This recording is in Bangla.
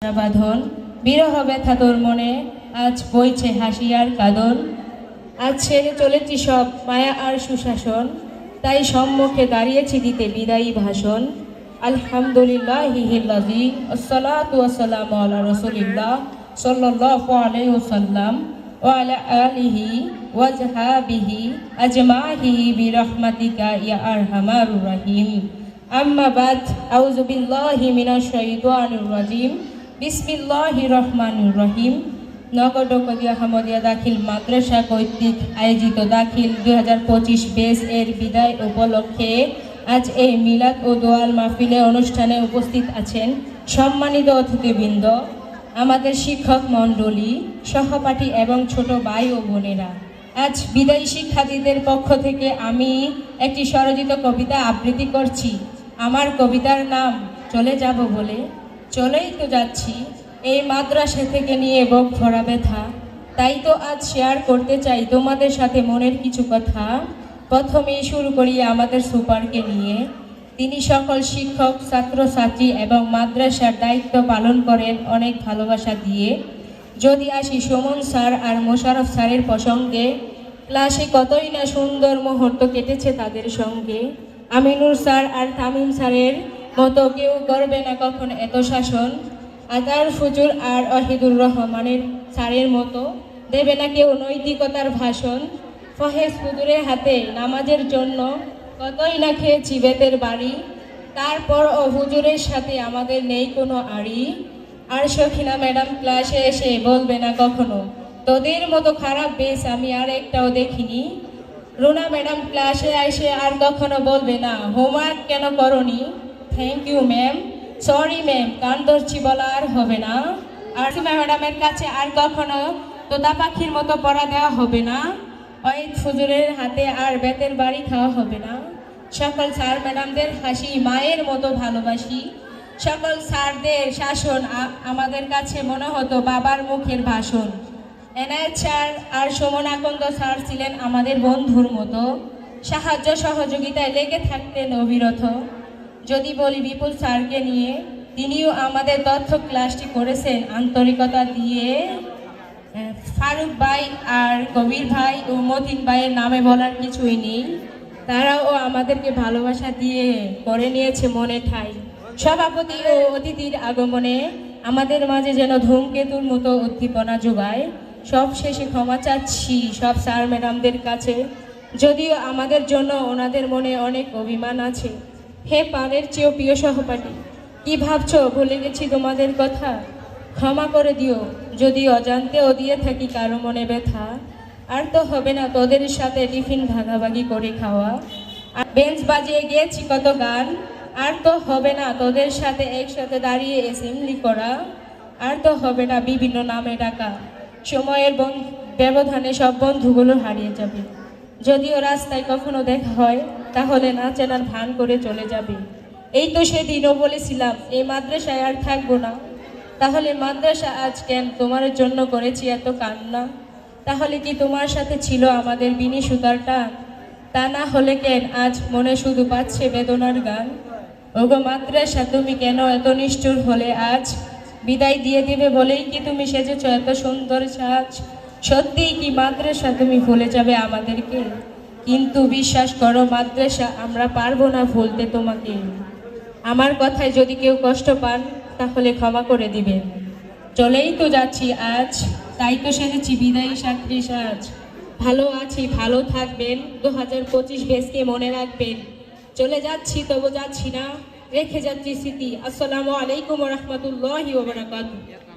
বাঁধন বিরহ ব্যথা তোর মনে আজ বইছে হাসি আর কাঁদন। আজ ছেড়ে চলেছি সব মায়া আর সুশাসন, তাই সম্মুখে দাঁড়িয়েছি দিতে বিদায়ী ভাষণ। আলহামদুলিল্লাহিল্লাযী আসসালাতু ওয়াসসালামু আলা রাসূলিল্লাহ সাল্লাল্লাহু আলাইহি ওয়াসাল্লাম ওয়া আলা আলিহি ওয়া সাহবিহি আজমাইহি বিরহমাতিকা ইয়া আরহামার রাহিম। আম্মা বাদ, আউযু বিল্লাহি মিনাশ শাইতানির রাজিম। বিসমিল্লাহির রহমানির রহিম। নগরকদিয়া হামদিয়া দাখিল মাদ্রাসা কর্তৃক আয়োজিত দাখিল 2025 বেস এর বিদায় উপলক্ষে আজ এই মিলাদ ও দোয়াল মাহফিলে অনুষ্ঠানে উপস্থিত আছেন সম্মানিত অতিথিবৃন্দ, আমাদের শিক্ষক মণ্ডলী, সহপাঠী এবং ছোট ভাই ও বোনেরা। আজ বিদায়ী শিক্ষার্থীদের পক্ষ থেকে আমি একটি স্বরচিত কবিতা আবৃত্তি করছি। আমার কবিতার নাম চলে যাব বলে। চলেই তো যাচ্ছি এই মাদ্রাসা থেকে নিয়ে বুক ভরা ব্যথা, তাই তো আজ শেয়ার করতে চাই তোমাদের সাথে মনের কিছু কথা। প্রথমেই শুরু করি আমাদের সুপারকে নিয়ে। তিনি সকল শিক্ষক, ছাত্রছাত্রী এবং মাদ্রাসার দায়িত্ব পালন করেন অনেক ভালোবাসা দিয়ে। যদি আসি সুমন স্যার আর মোশারফ স্যারের প্রসঙ্গে, ক্লাসে কতই না সুন্দর মুহূর্ত কেটেছে তাদের সঙ্গে। আমিনুর স্যার আর তামিম স্যারের মতো কেউ করবে না কখন এত শাসন। আদার ফুজুর আর ওয়াহিদুর রহমানের স্যারের মতো দেবে না কেউ নৈতিকতার ভাষণ। ফহেজ হুজুরের হাতে নামাজের জন্য কতই না খেয়েছি বেতের বাড়ি, তারপর ও হুজুরের সাথে আমাদের নেই কোনো আড়ি। আর সখিনা ম্যাডাম ক্লাসে এসে বলবে না কখনো তোদের মতো খারাপ বেশ আমি আর একটাও দেখিনি। রুনা ম্যাডাম ক্লাসে এসে আর কখনো বলবে না হোমওয়ার্ক কেন করনি। Thank you ma'am, sorry ma'am, কান ধরছি বলা আর হবে না। আর সুমা ম্যাডামের কাছে আর কখনো তোতা পাখির মতো পড়া দেওয়া হবে না। ওয়াহিদ হুজুরের হাতে আর বেতের বাড়ি খাওয়া হবে না। সকল স্যার ম্যাডামদের হাসি মায়ের মতো ভালোবাসি। সকল স্যারদের শাসন আমাদের কাছে মনে হতো বাবার মুখের ভাষণ। এনায়েত স্যার আর সুমন আকন্দ স্যার ছিলেন আমাদের বন্ধুর মতো, সাহায্য সহযোগিতায় লেগে থাকতেন অবিরত। যদি বলি বিপুল স্যারকে নিয়ে, তিনিও আমাদের তথ্য ক্লাসটি করেছেন আন্তরিকতা দিয়ে। ফারুক ভাই আর কবির ভাই ও মতিন ভাইয়ের নামে বলার কিছুই নেই, তারাও আমাদেরকে ভালোবাসা দিয়ে করে নিয়েছে মনে ঠাই। সভাপতি ও অতিথির আগমনে আমাদের মাঝে যেন ধূমকেতুর মতো উদ্দীপনা যোগায়। সব শেষে ক্ষমা চাচ্ছি সব স্যার ম্যাডামদের কাছে, যদিও আমাদের জন্য ওনাদের মনে অনেক অভিমান আছে। হে পানের চেয়েও প্রিয় সহপাঠী, কি ভাবছো ভুলে গেছি তোমাদের কথা? ক্ষমা করে দিও যদি অজান্তেও দিয়ে থাকি কারো মনে ব্যথা। আর তো হবে না তোদের সাথে টিফিন ভাগাভাগি করে খাওয়া, আর বেঞ্চ বাজিয়ে গিয়েছি কত গান। আর তো হবে না তোদের সাথে একসাথে দাঁড়িয়ে অ্যাসেম্বলি করা। আর তো হবে না বিভিন্ন নামে ডাকা। সময়ের ব্যবধানে সব বন্ধুগুলো হারিয়ে যাবে। যদিও রাস্তায় কখনো দেখা হয় তাহলে না চেনার ভান করে চলে যাবে। এই তো সেদিনও বলেছিলাম এই মাদ্রাসায় আর থাকবো না। তাহলে মাদ্রাসা আজ কেন তোমার জন্য করেছি এত কান্না? তাহলে কি তোমার সাথে ছিল আমাদের বিনি সুতার টান? তা না হলে কেন আজ মনে শুধু পাচ্ছে বেদনার গান? ওগো মাদ্রাসা তুমি কেন এত নিষ্ঠুর হলে আজ? বিদায় দিয়ে দিবে বলেই কি তুমি সেজেছ এত সুন্দর সাজ? সত্যিই কি মাদ্রাসা তুমি ভুলে যাবে আমাদেরকে? কিন্তু বিশ্বাস করো মাদ্রাসা আমরা পারবো না ভুলতে তোমাকে। আমার কথায় যদি কেউ কষ্ট পান তাহলে ক্ষমা করে দিবেন। চলেই তো যাচ্ছি আজ, তাই তো সেজেছি বিদায়ী সাথী সাজ। ভালো আছি, ভালো থাকবেন, 2025 বেসকে মনে রাখবেন। চলে যাচ্ছি তবু যাচ্ছি না, রেখে যাচ্ছি স্মৃতি। আসসালামু আলাইকুম ওয়া রাহমাতুল্লাহি ওয়া বারাকাতুহু।